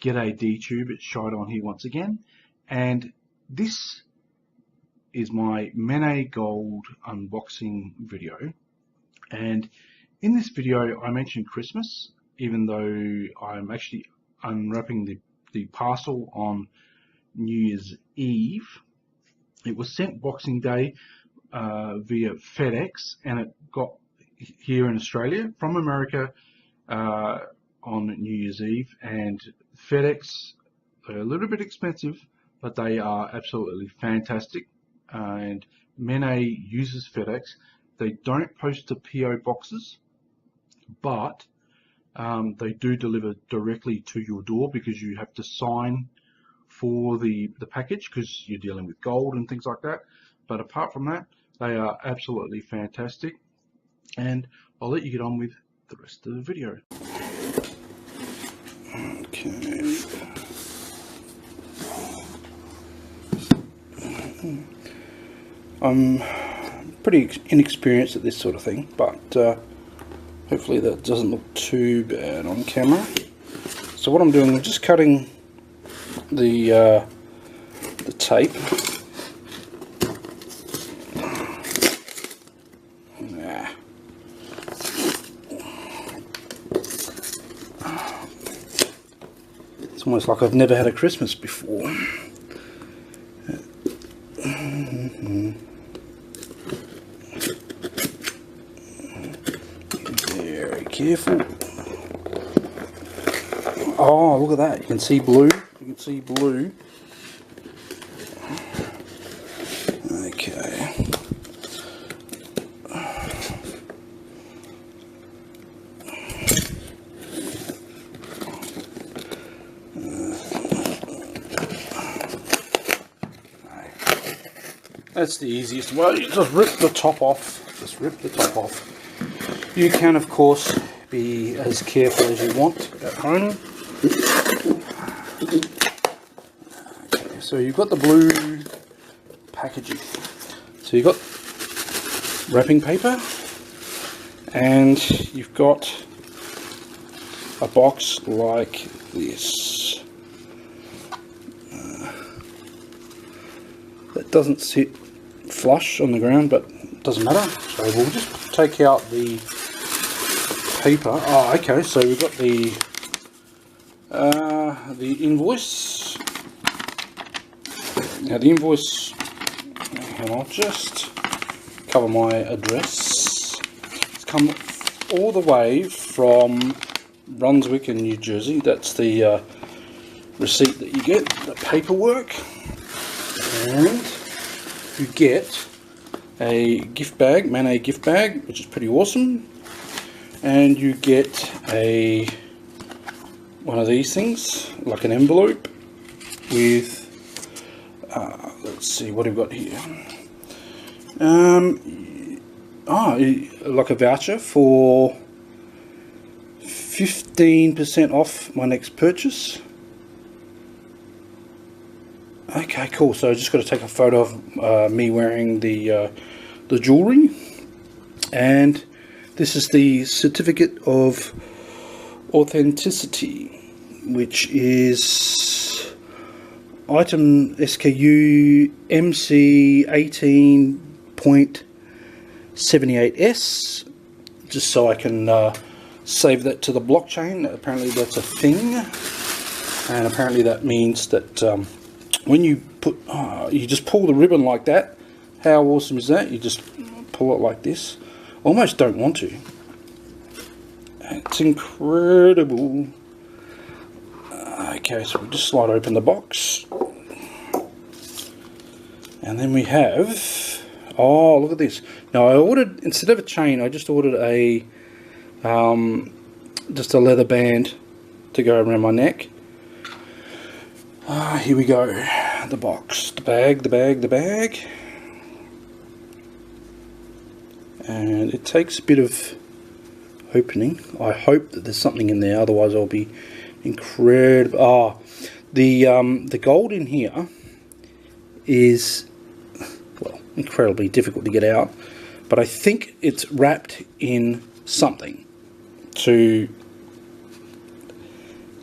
G'day DTube, it's Shide on here once again, and this is my Mene Gold unboxing video. And in this video I mentioned Christmas, even though I'm actually unwrapping the parcel on New Year's Eve. It was sent Boxing Day via FedEx, and it got here in Australia from America on New Year's Eve. And FedEx, they're a little bit expensive, but they are absolutely fantastic. And Mene uses FedEx. They don't post to PO boxes, but they do deliver directly to your door, because you have to sign for the package, because you're dealing with gold and things like that. But apart from that, they are absolutely fantastic, and I'll let you get on with the rest of the video. Okay. I'm pretty inexperienced at this sort of thing, but hopefully that doesn't look too bad on camera. So what I'm doing, I'm just cutting the tape. It's almost like I've never had a Christmas before. Very careful. Oh, look at that. You can see blue. You can see blue. Okay. That's the easiest way. You just rip the top off. Just rip the top off. You can, of course, be as careful as you want at home. Okay, so you've got the blue packaging. So you've got wrapping paper, and you've got a box like this. That doesn't sit flush on the ground, but it doesn't matter. So we'll just take out the paper. Oh, okay. So we've got the invoice. Now the invoice, and I'll just cover my address. It's come all the way from Brunswick in New Jersey. That's the receipt that you get, the paperwork. And you get a gift bag, Mene gift bag, which is pretty awesome. And you get one of these things, like an envelope with, let's see, what have we got here? Like a voucher for 15% off my next purchase. Okay, cool. So I just got to take a photo of me wearing the jewellery, and this is the certificate of authenticity, which is item SKU MC 18.78S, just so I can save that to the blockchain. Apparently that's a thing, and apparently that means that when you put, you just pull the ribbon like that. How awesome is that? You just pull it like this. Almost don't want to. It's incredible. Okay, so we just slide open the box, and then we have, oh, look at this. Now I ordered, instead of a chain, I just ordered a just a leather band to go around my neck. Here we go. The box, the bag, and it takes a bit of opening. I hope that there's something in there, otherwise I'll be incredible. The gold in here is, well, incredibly difficult to get out, but I think it's wrapped in something to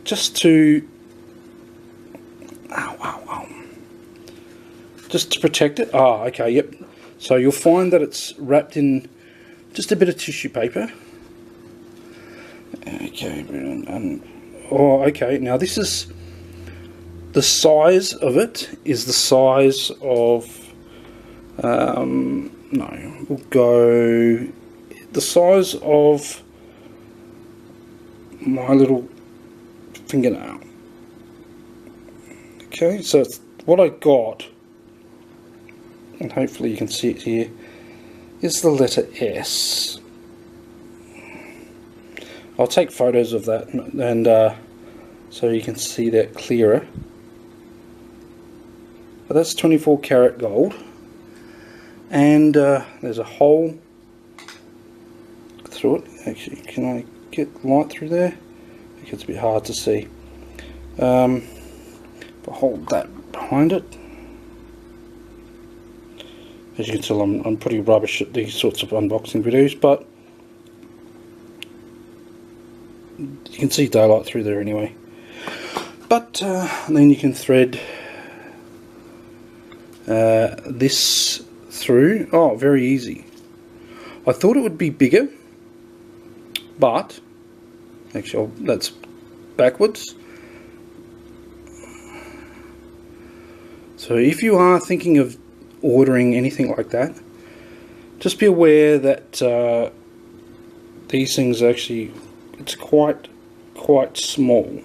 just to just to protect it. Ah, okay, yep. So you'll find that it's wrapped in just a bit of tissue paper. Okay, oh, okay. Now this is the size of it. Is the size of no, we'll go the size of my little fingernail. Okay, so it's what I got, and hopefully you can see it here, is the letter S. I'll take photos of that and so you can see that clearer. But that's 24 karat gold, and there's a hole through it. Actually, can I get light through there? I think it's a bit hard to see. But hold that behind it. As you can tell, I'm pretty rubbish at these sorts of unboxing videos, but you can see daylight through there anyway. But then you can thread this through. Oh, very easy. I thought it would be bigger, but actually that's backwards. So if you are thinking of ordering anything like that, just be aware that these things actually, it's quite small,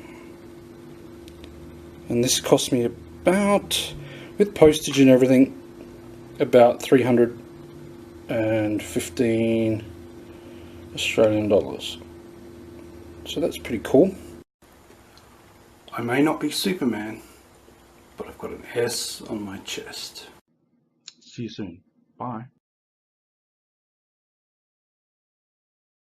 and this cost me about, with postage and everything, about 315 Australian dollars. So that's pretty cool. I may not be Superman, but I've got an S on my chest. See you soon. Bye.